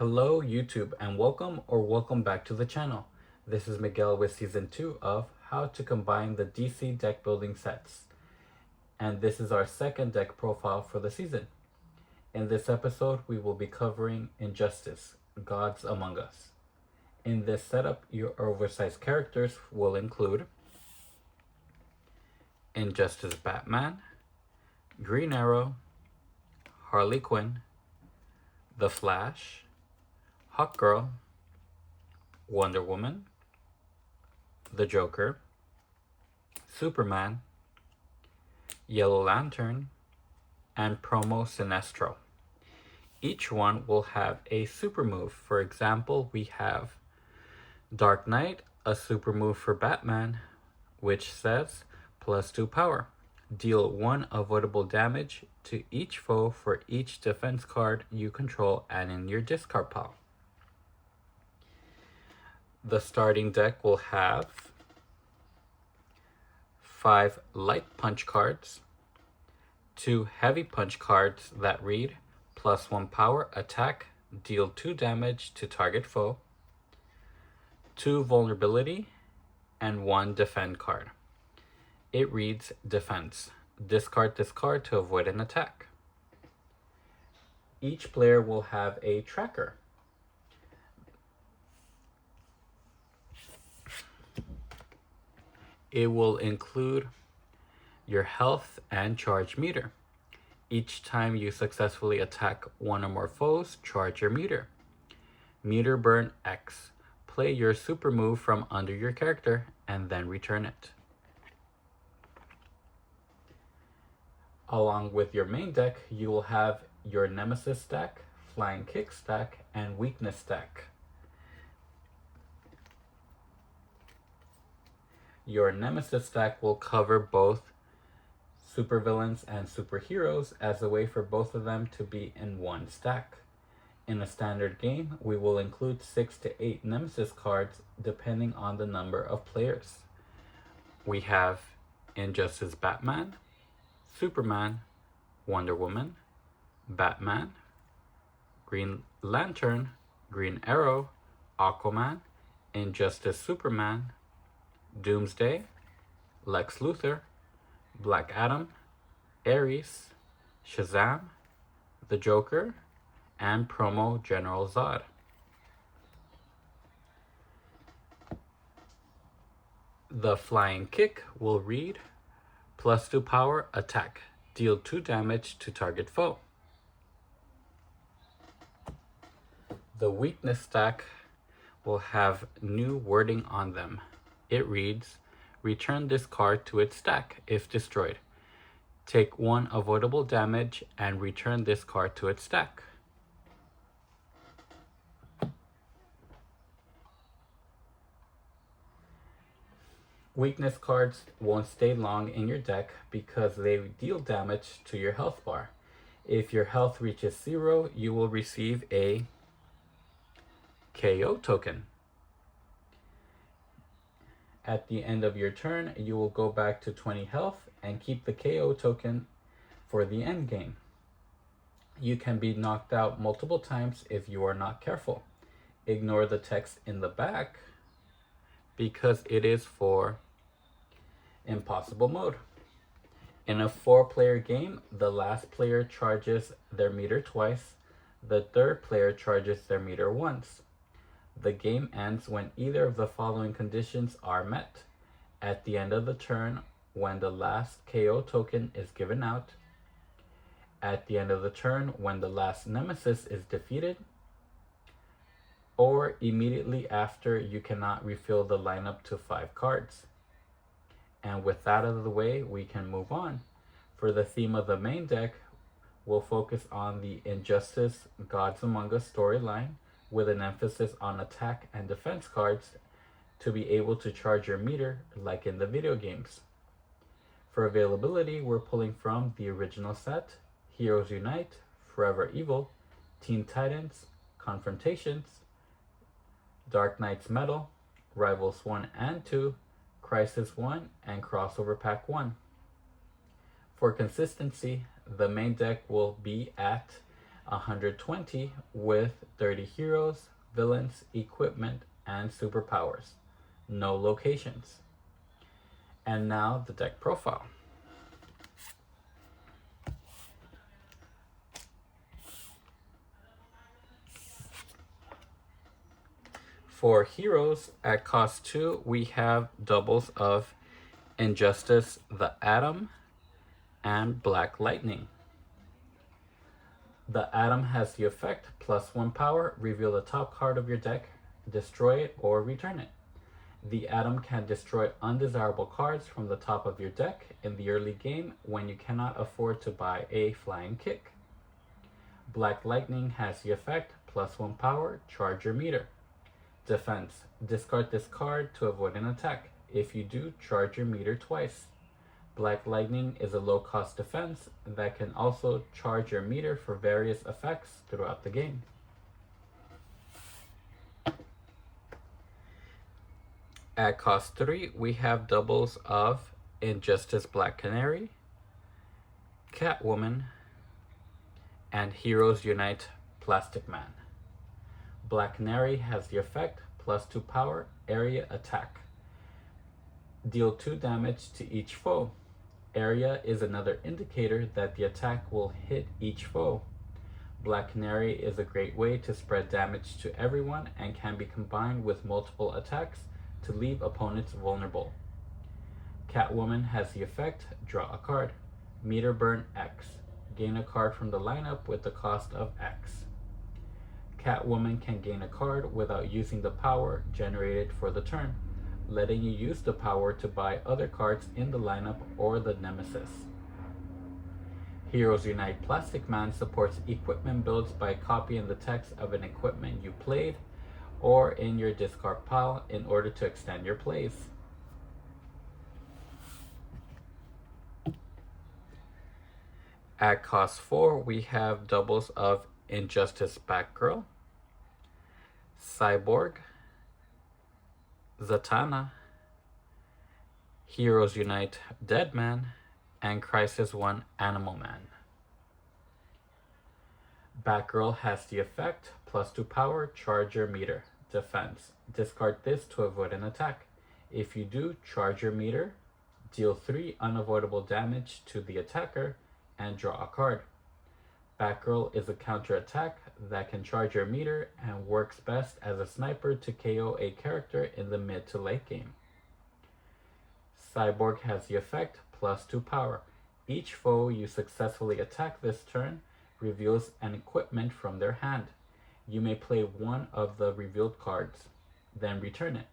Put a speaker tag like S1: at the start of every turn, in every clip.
S1: Hello YouTube and welcome back to the channel. This is Miguel with season 2 of how to combine the DC deck building sets. And this is our second deck profile for the season. In this episode we will be covering Injustice, Gods Among Us. In this setup your oversized characters will include Injustice Batman, Green Arrow, Harley Quinn, The Flash, Hawkgirl, Wonder Woman, the Joker, Superman, Yellow Lantern, and Promo Sinestro. Each one will have a super move. For example, we have Dark Knight, a super move for Batman, which says +2 power. Deal 1 avoidable damage to each foe for each defense card you control and in your discard pile. The starting deck will have 5 light punch cards, 2 heavy punch cards that read +1 power, attack, deal 2 damage to target foe, 2 vulnerability, and 1 defend card. It reads defense. Discard this card to avoid an attack. Each player will have a tracker. It will include your health and charge meter. Each time you successfully attack one or more foes, charge your meter. Meter burn X. Play your super move from under your character and then return it. Along with your main deck, you will have your Nemesis stack, Flying Kick stack, and Weakness stack. Your Nemesis stack will cover both supervillains and superheroes as a way for both of them to be in one stack. In a standard game, we will include 6 to 8 Nemesis cards depending on the number of players. We have Injustice Batman, Superman, Wonder Woman, Batman, Green Lantern, Green Arrow, Aquaman, Injustice Superman, Doomsday, Lex Luthor, Black Adam, Ares, Shazam, the Joker, and Promo General Zod. The Flying Kick will read +2 power, attack, deal 2 damage to target foe. The Weakness stack will have new wording on them. It reads, return this card to its stack if destroyed. Take 1 avoidable damage and return this card to its stack. Weakness cards won't stay long in your deck because they deal damage to your health bar. If your health reaches 0, you will receive a KO token. At the end of your turn, you will go back to 20 health and keep the KO token for the end game. You can be knocked out multiple times if you are not careful. Ignore the text in the back because it is for impossible mode. In a 4-player game, the last player charges their meter twice. The third player charges their meter once. The game ends when either of the following conditions are met. At the end of the turn, when the last KO token is given out. At the end of the turn, when the last Nemesis is defeated. Or immediately after you cannot refill the lineup to 5 cards. And with that out of the way, we can move on. For the theme of the main deck, we'll focus on the Injustice Gods Among Us storyline, with an emphasis on attack and defense cards to be able to charge your meter like in the video games. For availability, we're pulling from the original set, Heroes Unite, Forever Evil, Teen Titans, Confrontations, Dark Knight's Metal, Rivals 1 and 2, Crisis 1, and Crossover Pack 1. For consistency, the main deck will be at 120 with 30 heroes, villains, equipment, and superpowers. No locations. And now the deck profile. For heroes, at cost 2, we have doubles of Injustice the Atom and Black Lightning. The Atom has the effect +1 power, reveal the top card of your deck, destroy it, or return it. The Atom can destroy undesirable cards from the top of your deck in the early game when you cannot afford to buy a flying kick. Black Lightning has the effect +1 power, charge your meter. Defense, discard this card to avoid an attack. If you do, charge your meter twice. Black Lightning is a low-cost defense that can also charge your meter for various effects throughout the game. At cost 3, we have doubles of Injustice Black Canary, Catwoman, and Heroes Unite Plastic Man. Black Canary has the effect +2 power, area attack. Deal 2 damage to each foe. Area is another indicator that the attack will hit each foe. Black Canary is a great way to spread damage to everyone and can be combined with multiple attacks to leave opponents vulnerable. Catwoman has the effect, draw a card. Meter burn X. Gain a card from the lineup with the cost of X. Catwoman can gain a card without using the power generated for the turn, letting you use the power to buy other cards in the lineup or the Nemesis. Heroes Unite Plastic Man supports equipment builds by copying the text of an equipment you played or in your discard pile in order to extend your plays. At cost 4, we have doubles of Injustice Batgirl, Cyborg, Zatanna, Heroes Unite Deadman, and Crisis 1 Animal Man. Batgirl has the effect +2 power, charge your meter. Defense, discard this to avoid an attack. If you do, charge your meter, deal 3 unavoidable damage to the attacker, and draw a card. Batgirl is a counterattack that can charge your meter and works best as a sniper to KO a character in the mid to late game. Cyborg has the effect +2 power. Each foe you successfully attack this turn reveals an equipment from their hand. You may play one of the revealed cards, then return it.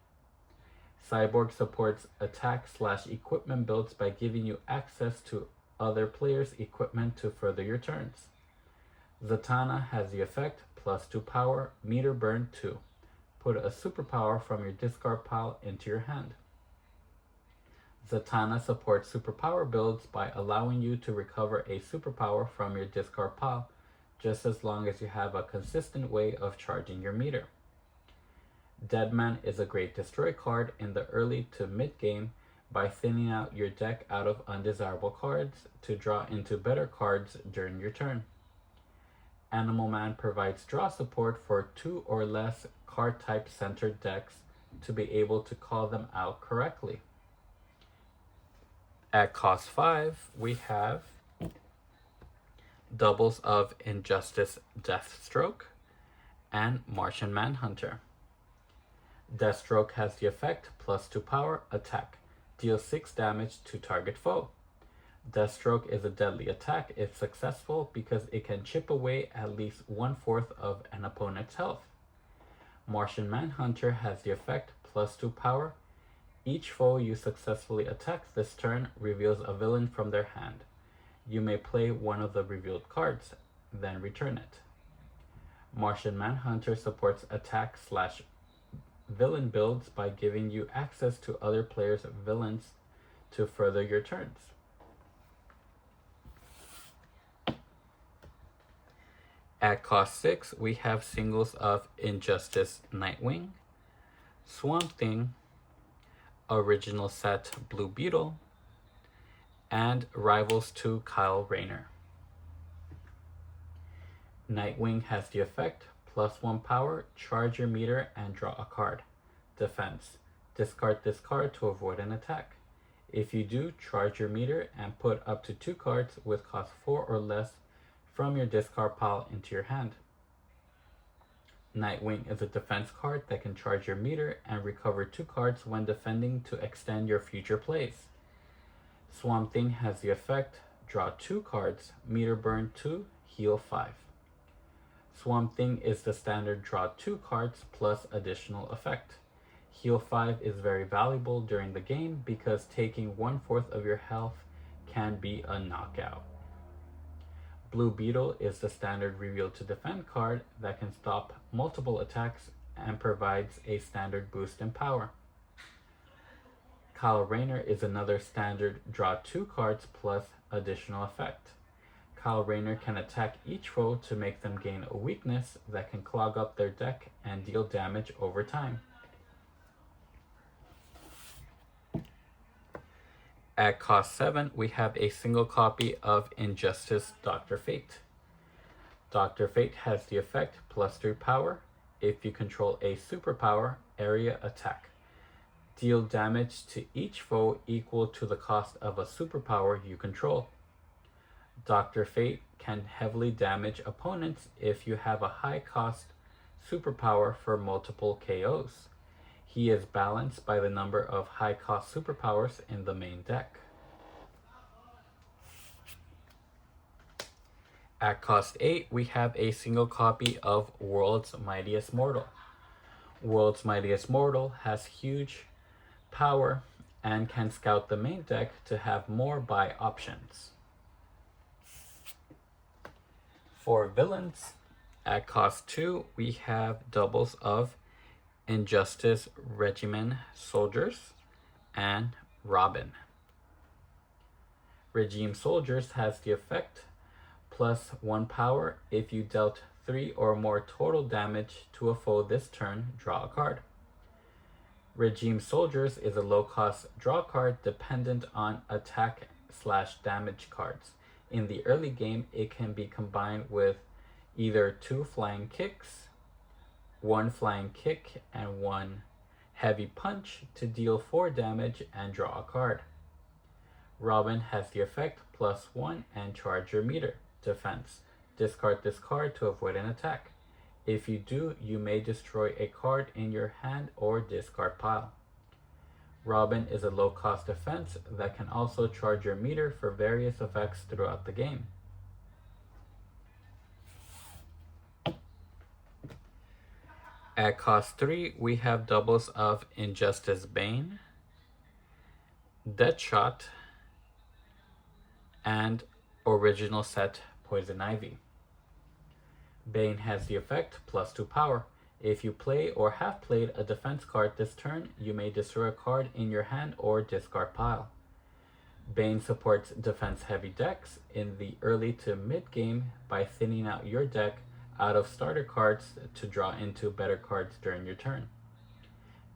S1: Cyborg supports attack/equipment builds by giving you access to other players' equipment to further your turns. Zatanna has the effect +2 power, meter burn 2. Put a superpower from your discard pile into your hand. Zatanna supports superpower builds by allowing you to recover a superpower from your discard pile, just as long as you have a consistent way of charging your meter. Deadman is a great destroy card in the early to mid game by thinning out your deck out of undesirable cards to draw into better cards during your turn. Animal Man provides draw support for 2 or less card type centered decks to be able to call them out correctly. At cost 5, we have doubles of Injustice Deathstroke and Martian Manhunter. Deathstroke has the effect +2 power, attack. Deal 6 damage to target foe. Deathstroke is a deadly attack if successful because it can chip away at least 1/4 of an opponent's health. Martian Manhunter has the effect +2 power. Each foe you successfully attack this turn reveals a villain from their hand. You may play one of the revealed cards, then return it. Martian Manhunter supports attack/villain builds by giving you access to other players' villains to further your turns. At cost 6, we have singles of Injustice Nightwing, Swamp Thing, Original Set Blue Beetle, and Rivals to Kyle Rayner. Nightwing has the effect +1 power, charge your meter and draw a card. Defense. Discard this card to avoid an attack. If you do, charge your meter and put up to 2 cards with cost 4 or less from your discard pile into your hand. Nightwing is a defense card that can charge your meter and recover 2 cards when defending to extend your future plays. Swamp Thing has the effect draw 2 cards, meter burn 2, heal 5. Swamp Thing is the standard draw 2 cards plus additional effect. Heal 5 is very valuable during the game because taking 1/4 of your health can be a knockout. Blue Beetle is the standard reveal to defend card that can stop multiple attacks and provides a standard boost in power. Kyle Rayner is another standard draw 2 cards plus additional effect. Kyle Rayner can attack each foe to make them gain a weakness that can clog up their deck and deal damage over time. At cost 7, we have a single copy of Injustice Dr. Fate. Dr. Fate has the effect +3 power. If you control a superpower, area attack. Deal damage to each foe equal to the cost of a superpower you control. Dr. Fate can heavily damage opponents if you have a high cost superpower for multiple KOs. He is balanced by the number of high cost superpowers in the main deck. At cost 8, we have a single copy of World's Mightiest Mortal. World's Mightiest Mortal has huge power and can scout the main deck to have more buy options. For villains, at cost 2, we have doubles of Injustice Regimen Soldiers and Robin. Regime Soldiers has the effect +1 power. If you dealt 3 or more total damage to a foe this turn, draw a card. Regime Soldiers is a low-cost draw card dependent on attack/damage cards. In the early game, it can be combined with either 2 flying kicks, 1 flying kick, and 1 heavy punch to deal 4 damage and draw a card. Robin has the effect +1 and charge your meter. Defense. Discard this card to avoid an attack. If you do, you may destroy a card in your hand or discard pile. Robin is a low-cost defense that can also charge your meter for various effects throughout the game. At cost 3, we have doubles of Injustice Bane, Deadshot, and original set Poison Ivy. Bane has the effect +2 power. If you play or have played a defense card this turn, you may destroy a card in your hand or discard pile. Bane supports defense-heavy decks in the early to mid-game by thinning out your deck out of starter cards to draw into better cards during your turn.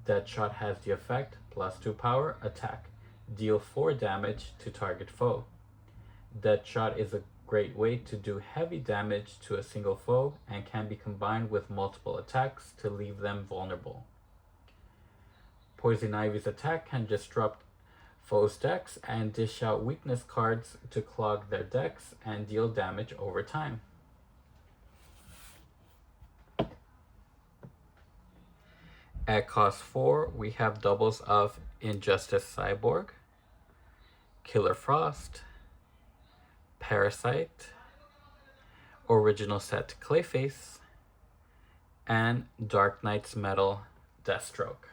S1: Deadshot has the effect +2 power, attack. Deal 4 damage to target foe. Deadshot is a great way to do heavy damage to a single foe and can be combined with multiple attacks to leave them vulnerable. Poison Ivy's attack can disrupt foes' decks and dish out weakness cards to clog their decks and deal damage over time. At cost 4, we have doubles of Injustice Cyborg, Killer Frost, Parasite, original set Clayface, and Dark Knight's Metal Deathstroke.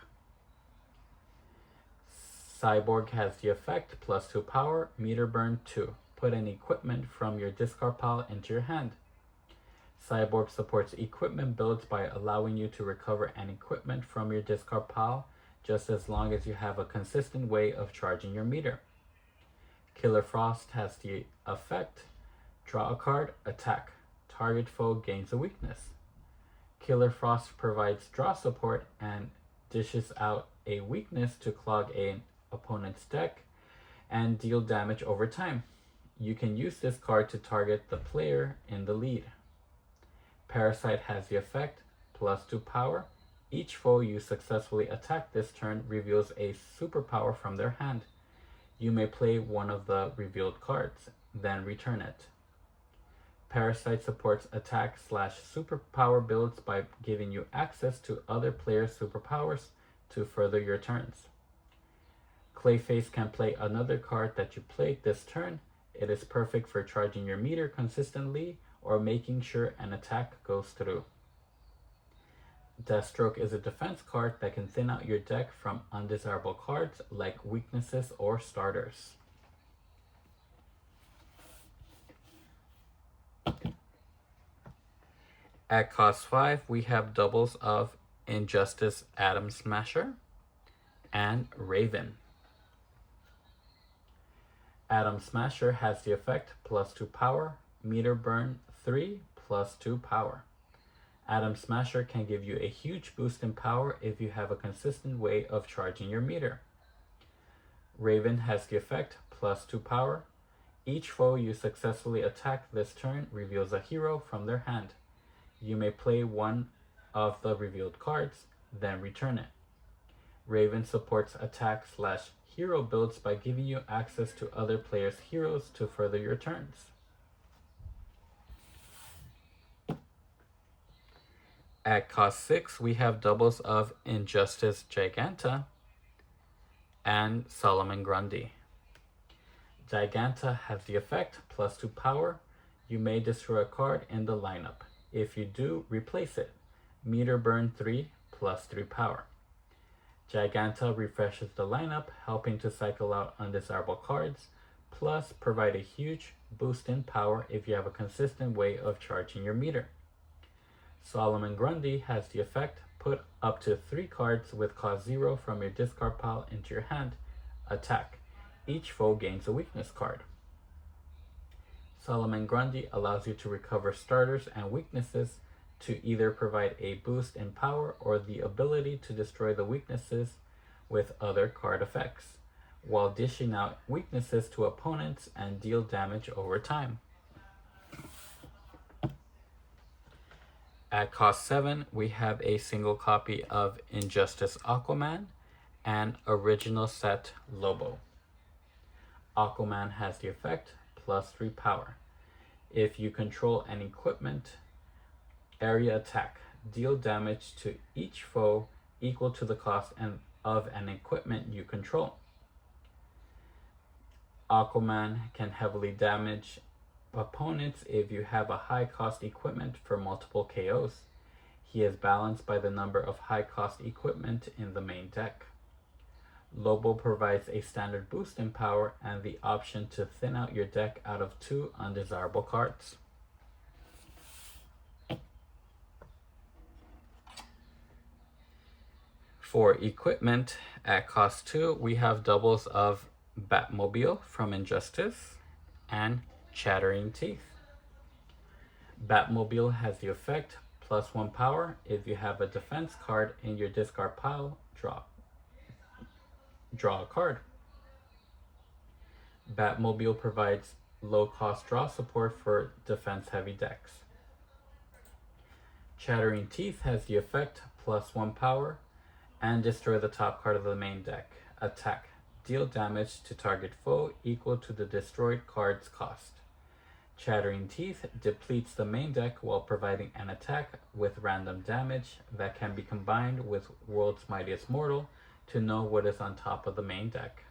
S1: Cyborg has the effect +2 power, meter burn 2. Put an equipment from your discard pile into your hand. Cyborg supports equipment builds by allowing you to recover an equipment from your discard pile just as long as you have a consistent way of charging your meter. Killer Frost has the effect, draw a card, attack. Target foe gains a weakness. Killer Frost provides draw support and dishes out a weakness to clog an opponent's deck and deal damage over time. You can use this card to target the player in the lead. Parasite has the effect +2 power. Each foe you successfully attack this turn reveals a superpower from their hand. You may play one of the revealed cards, then return it. Parasite supports attack/superpower builds by giving you access to other players' superpowers to further your turns. Clayface can play another card that you played this turn. It is perfect for charging your meter consistently or making sure an attack goes through. Deathstroke is a defense card that can thin out your deck from undesirable cards like weaknesses or starters. At cost 5, we have doubles of Injustice Atom Smasher and Raven. Atom Smasher has the effect +2 power, meter burn 3 +2 power. Atom Smasher can give you a huge boost in power if you have a consistent way of charging your meter. Raven has the effect +2 power. Each foe you successfully attack this turn reveals a hero from their hand. You may play one of the revealed cards, then return it. Raven supports attack/hero builds by giving you access to other players' heroes to further your turns. At cost 6, we have doubles of Injustice Giganta and Solomon Grundy. Giganta has the effect +2 power. You may destroy a card in the lineup. If you do, replace it. Meter burn 3 +3 power. Giganta refreshes the lineup, helping to cycle out undesirable cards, plus provide a huge boost in power if you have a consistent way of charging your meter. Solomon Grundy has the effect, put up to 3 cards with cost 0 from your discard pile into your hand. Attack. Each foe gains a weakness card. Solomon Grundy allows you to recover starters and weaknesses to either provide a boost in power or the ability to destroy the weaknesses with other card effects, while dishing out weaknesses to opponents and deal damage over time. At cost 7, we have a single copy of Injustice Aquaman and Original Set Lobo. Aquaman has the effect +3 power. If you control an equipment area attack, deal damage to each foe equal to the cost of an equipment you control. Aquaman can heavily damage opponents if you have a high cost equipment for multiple KOs. He is balanced by the number of high cost equipment in the main deck. Lobo provides a standard boost in power and the option to thin out your deck out of 2 undesirable cards. For equipment, at cost 2, we have doubles of Batmobile from Injustice and Chattering Teeth. Batmobile has the effect +1 power. If you have a defense card in your discard pile, draw a card. Batmobile provides low cost draw support for defense heavy decks. Chattering Teeth has the effect +1 power and destroy the top card of the main deck. Attack. Deal damage to target foe equal to the destroyed card's cost. Chattering Teeth depletes the main deck while providing an attack with random damage that can be combined with World's Mightiest Mortal to know what is on top of the main deck.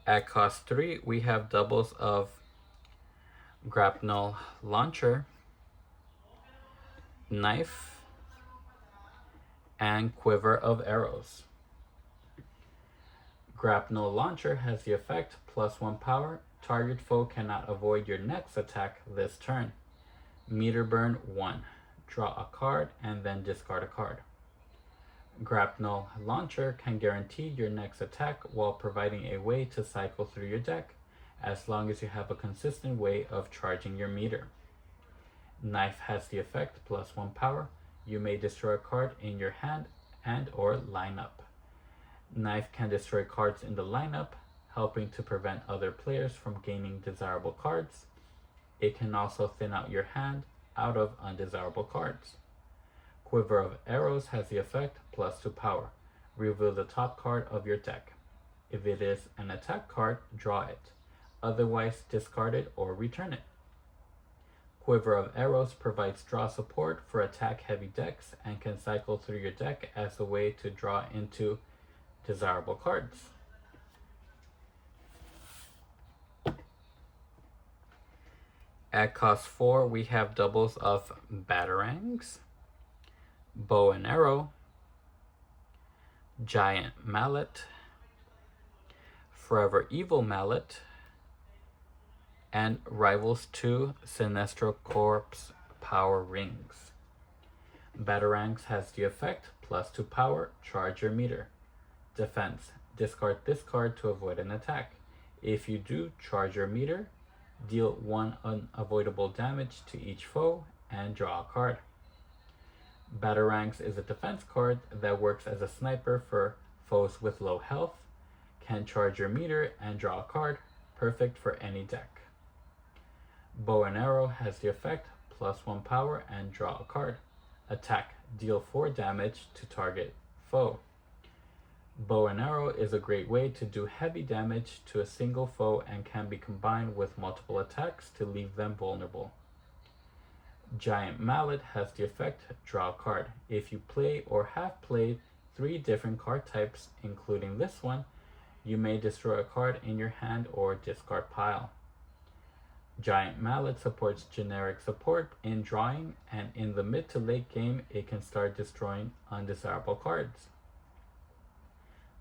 S1: At cost 3, we have doubles of Grapnel Launcher, Knife, and Quiver of Arrows. Grapnel Launcher has the effect +1 power. Target foe cannot avoid your next attack this turn. Meter burn 1. Draw a card and then discard a card. Grapnel Launcher can guarantee your next attack while providing a way to cycle through your deck, as long as you have a consistent way of charging your meter. Knife has the effect +1 power. You may destroy a card in your hand and or lineup. Knife can destroy cards in the lineup, helping to prevent other players from gaining desirable cards. It can also thin out your hand out of undesirable cards. Quiver of Arrows has the effect +2 power. Reveal the top card of your deck. If it is an attack card, draw it. Otherwise, discard it or return it. Quiver of Arrows provides draw support for attack-heavy decks and can cycle through your deck as a way to draw into desirable cards. At cost 4, we have doubles of Batarangs, Bow and Arrow, Giant Mallet, Forever Evil Mallet, and Rivals 2 Sinestro Corps Power Rings. Batarangs has the effect +2 power, charge your meter. Defense, discard this card to avoid an attack. If you do, charge your meter, deal 1 unavoidable damage to each foe, and draw a card. Batarangs is a defense card that works as a sniper for foes with low health, can charge your meter and draw a card, perfect for any deck. Bow and Arrow has the effect +1 power and draw a card. Attack, deal 4 damage to target foe. Bow and Arrow is a great way to do heavy damage to a single foe and can be combined with multiple attacks to leave them vulnerable. Giant Mallet has the effect draw a card. If you play or have played 3 different card types, including this one, you may destroy a card in your hand or discard pile. Giant Mallet supports generic support in drawing, and in the mid to late game, it can start destroying undesirable cards.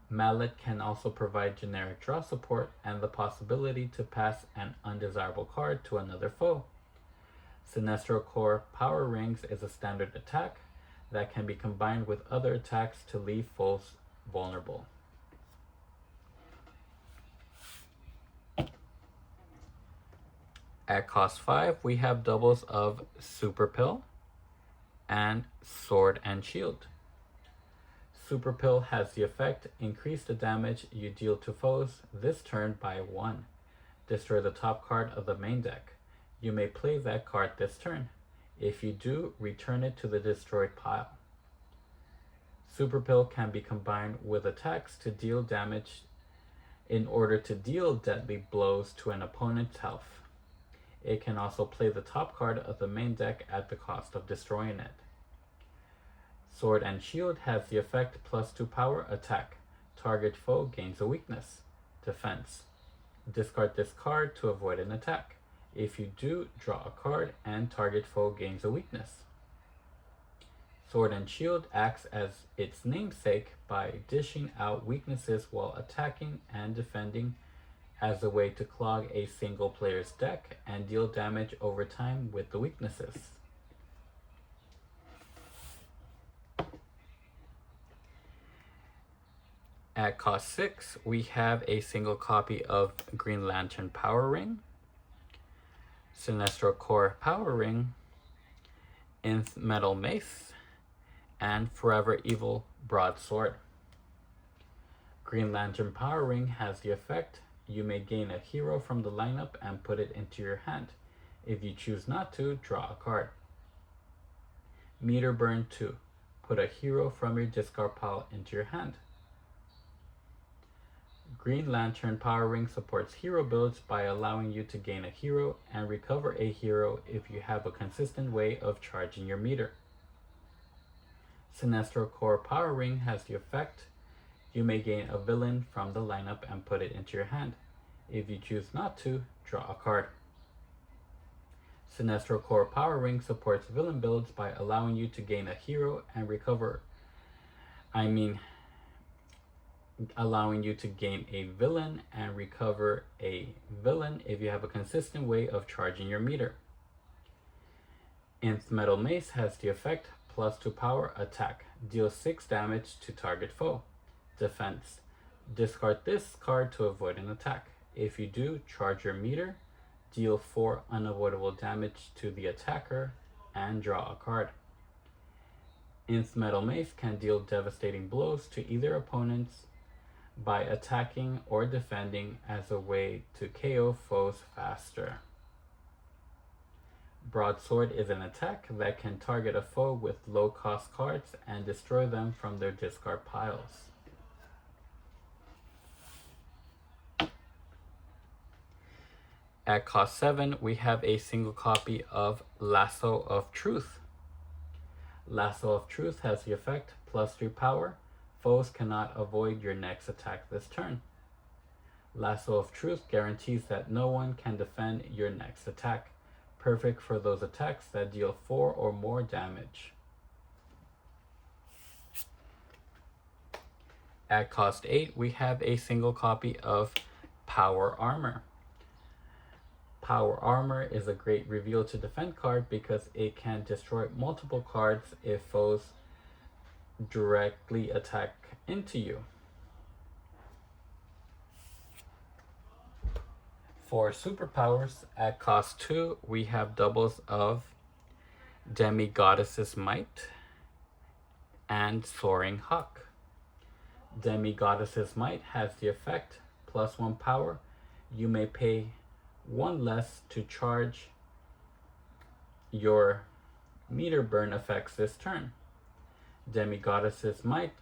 S1: Mallet can also provide generic draw support and the possibility to pass an undesirable card to another foe. Sinestro Corps Power Rings is a standard attack that can be combined with other attacks to leave foes vulnerable. At cost 5, we have doubles of Super Pill and Sword and Shield. Super Pill has the effect increase the damage you deal to foes this turn by 1. Destroy the top card of the main deck. You may play that card this turn. If you do, return it to the destroyed pile. Super Pill can be combined with attacks to deal damage in order to deal deadly blows to an opponent's health. It can also play the top card of the main deck at the cost of destroying it. Sword and Shield has the effect +2 power attack. Target foe gains a weakness. Defense. Discard this card to avoid an attack. If you do, draw a card and target foe gains a weakness. Sword and Shield acts as its namesake by dishing out weaknesses while attacking and defending as a way to clog a single player's deck and deal damage over time with the weaknesses. At cost 6, we have a single copy of Green Lantern Power Ring, Sinestro Corps Power Ring, Nth Metal Mace, and Forever Evil Broadsword. Green Lantern Power Ring has the effect you may gain a hero from the lineup and put it into your hand. If you choose not to, draw a card. Meter Burn 2. Put a hero from your discard pile into your hand. Green Lantern Power Ring supports hero builds by allowing you to gain a hero and recover a hero if you have a consistent way of charging your meter. Sinestro Corps Power Ring has the effect you may gain a villain from the lineup and put it into your hand. If you choose not to, draw a card. Sinestro Corps Power Ring supports villain builds by allowing you to gain a hero and allowing you to gain a villain and recover a villain if you have a consistent way of charging your meter. Nth Metal Mace has the effect +2 power attack. Deal 6 damage to target foe. Defense. Discard this card to avoid an attack. If you do, charge your meter, deal 4 unavoidable damage to the attacker, and draw a card. Nth Metal Mace can deal devastating blows to either opponents by attacking or defending as a way to KO foes faster. Broadsword is an attack that can target a foe with low cost cards and destroy them from their discard piles. At cost 7, we have a single copy of Lasso of Truth. Lasso of Truth has the effect +3 power. Foes cannot avoid your next attack this turn. Lasso of Truth guarantees that no one can defend your next attack. Perfect for those attacks that deal 4 or more damage. At cost 8, we have a single copy of Power Armor. Power Armor is a great reveal to defend card because it can destroy multiple cards if foes directly attack into you. For superpowers, at cost 2, we have doubles of Demi-Goddess's Might and Soaring Hawk. Demi-Goddess's Might has the effect +1 power. You may pay 1 less to charge your meter burn effects this turn. Demi-Goddess's Might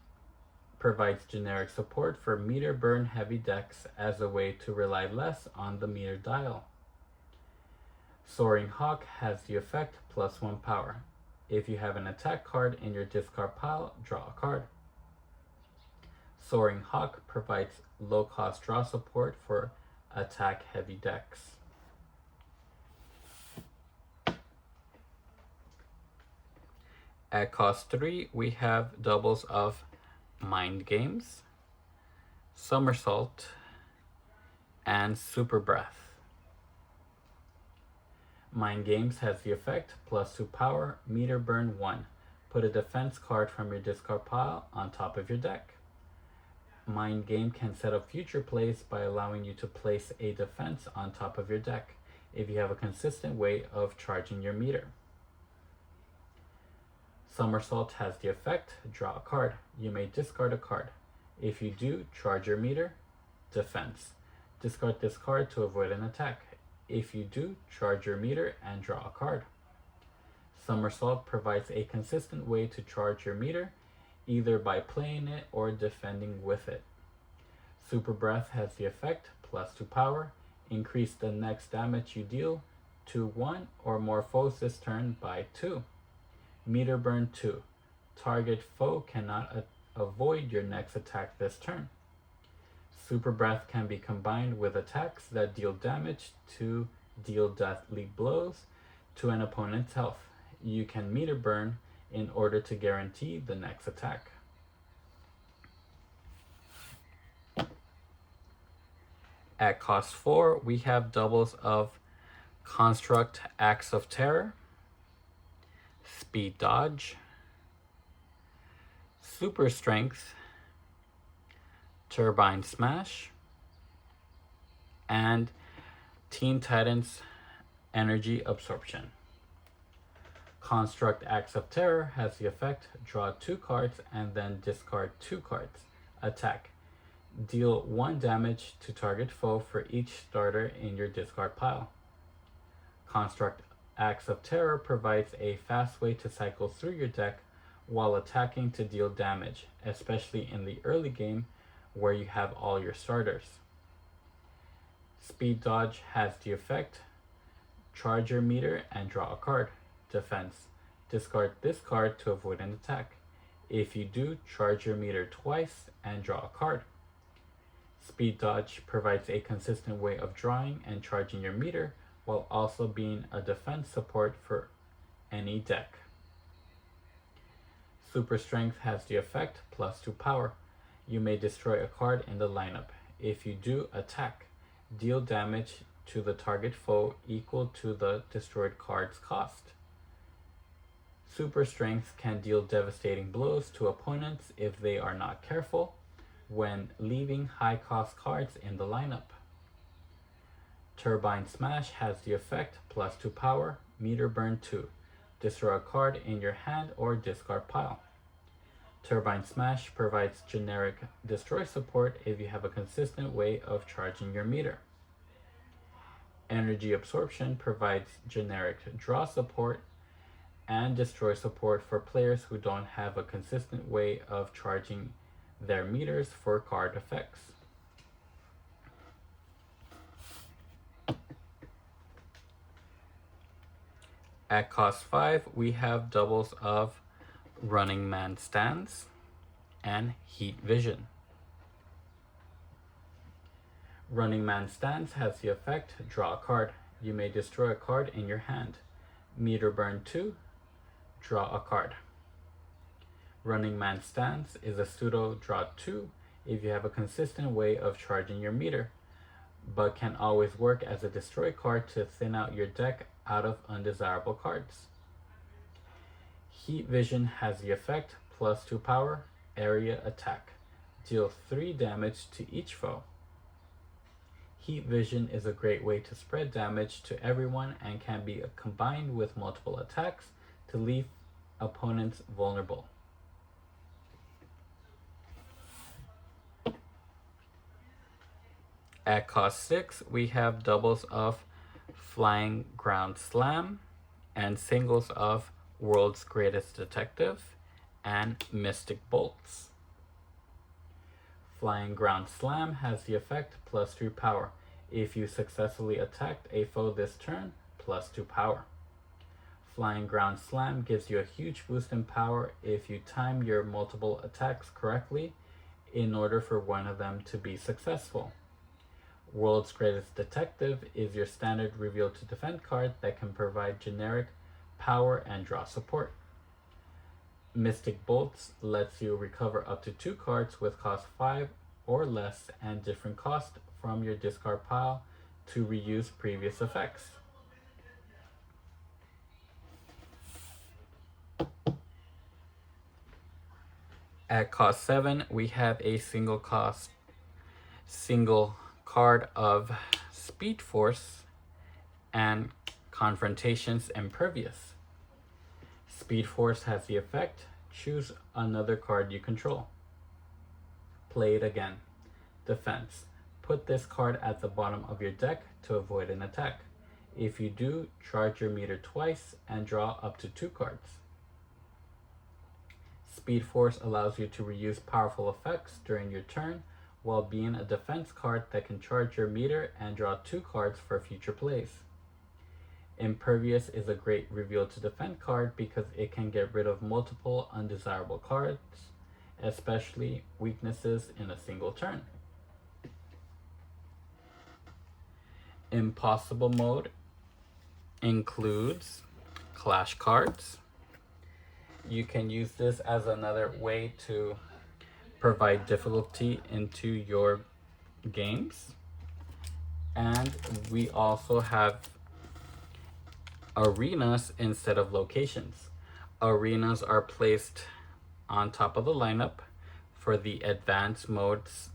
S1: provides generic support for meter burn heavy decks as a way to rely less on the meter dial. Soaring Hawk has the effect +1 power. If you have an attack card in your discard pile, draw a card. Soaring Hawk provides low cost draw support for attack heavy decks. At cost 3, we have doubles of Mind Games, Somersault, and Super Breath. Mind Games has the effect +2 power, meter burn 1. Put a defense card from your discard pile on top of your deck. Mind Game can set up future plays by allowing you to place a defense on top of your deck if you have a consistent way of charging your meter. Somersault has the effect, draw a card. You may discard a card. If you do, charge your meter, defense. Discard this card to avoid an attack. If you do, charge your meter and draw a card. Somersault provides a consistent way to charge your meter, either by playing it or defending with it. Super Breath has the effect, +2 power. Increase the next damage you deal to 1 or more foes this turn by 2. Meter burn 2. Target foe cannot avoid your next attack this turn. Super Breath can be combined with attacks that deal damage to deal deathly blows to an opponent's health. You can meter burn in order to guarantee the next attack. At cost 4, we have doubles of Construct Axe of Terror, Speed Dodge, Super Strength, Turbine Smash, and Teen Titans Energy Absorption. Construct Axe of Terror has the effect, draw 2 cards and then discard 2 cards. Attack. Deal 1 damage to target foe for each starter in your discard pile. Construct Axe of Terror provides a fast way to cycle through your deck while attacking to deal damage, especially in the early game where you have all your starters. Speed Dodge has the effect, charge your meter and draw a card. Defense. Discard this card to avoid an attack. If you do, charge your meter twice and draw a card. Speed Dodge provides a consistent way of drawing and charging your meter while also being a defense support for any deck. Super Strength has the effect, +2 power. You may destroy a card in the lineup. If you do, attack. Deal damage to the target foe equal to the destroyed card's cost. Super Strength can deal devastating blows to opponents if they are not careful when leaving high-cost cards in the lineup. Turbine Smash has the effect, +2 power, meter burn 2. Destroy a card in your hand or discard pile. Turbine Smash provides generic destroy support if you have a consistent way of charging your meter. Energy Absorption provides generic draw support and destroy support for players who don't have a consistent way of charging their meters for card effects. At cost 5, we have doubles of Running Man Stance and Heat Vision. Running Man Stance has the effect, draw a card. You may destroy a card in your hand. Meter burn 2, draw a card. Running Man Stance is a pseudo draw 2 if you have a consistent way of charging your meter, but can always work as a destroy card to thin out your deck out of undesirable cards. Heat Vision has the effect, +2 power, area attack. Deal 3 damage to each foe. Heat Vision is a great way to spread damage to everyone and can be combined with multiple attacks to leave opponents vulnerable. At cost 6, we have doubles of Flying Ground Slam and singles of World's Greatest Detective and Mystic Bolts. Flying Ground Slam has the effect +3 power. If you successfully attacked a foe this turn, +2 power. Flying Ground Slam gives you a huge boost in power if you time your multiple attacks correctly in order for one of them to be successful. World's Greatest Detective is your standard reveal to defend card that can provide generic power and draw support. Mystic Bolts lets you recover up to 2 cards with cost 5 or less and different cost from your discard pile to reuse previous effects. At cost 7, we have a single card of Speed Force and Confrontations Impervious. Speed Force has the effect, choose another card you control. Play it again. Defense. Put this card at the bottom of your deck to avoid an attack. If you do, charge your meter twice and draw up to 2 cards. Speed Force allows you to reuse powerful effects during your turn while being a defense card that can charge your meter and draw 2 cards for future plays. Impervious is a great reveal to defend card because it can get rid of multiple undesirable cards, especially weaknesses in a single turn. Impossible mode includes clash cards. You can use this as another way to provide difficulty into your games. And we also have arenas instead of locations. Arenas are placed on top of the lineup for the advanced modes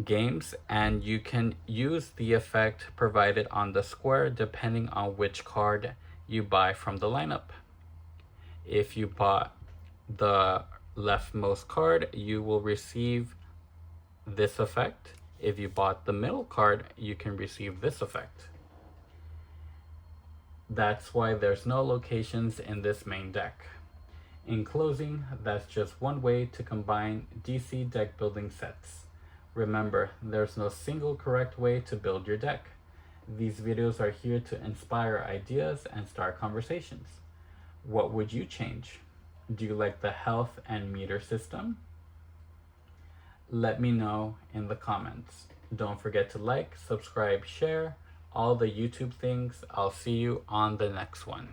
S1: games, and you can use the effect provided on the square depending on which card you buy from the lineup. If you bought the leftmost card, you will receive this effect. If you bought the middle card, you can receive this effect. That's why there's no locations in this main deck. In closing, that's just one way to combine DC deck building sets. Remember, there's no single correct way to build your deck. These videos are here to inspire ideas and start conversations. What would you change? Do you like the health and meter system? Let me know in the comments. Don't forget to like, subscribe, share, all the YouTube things. I'll see you on the next one.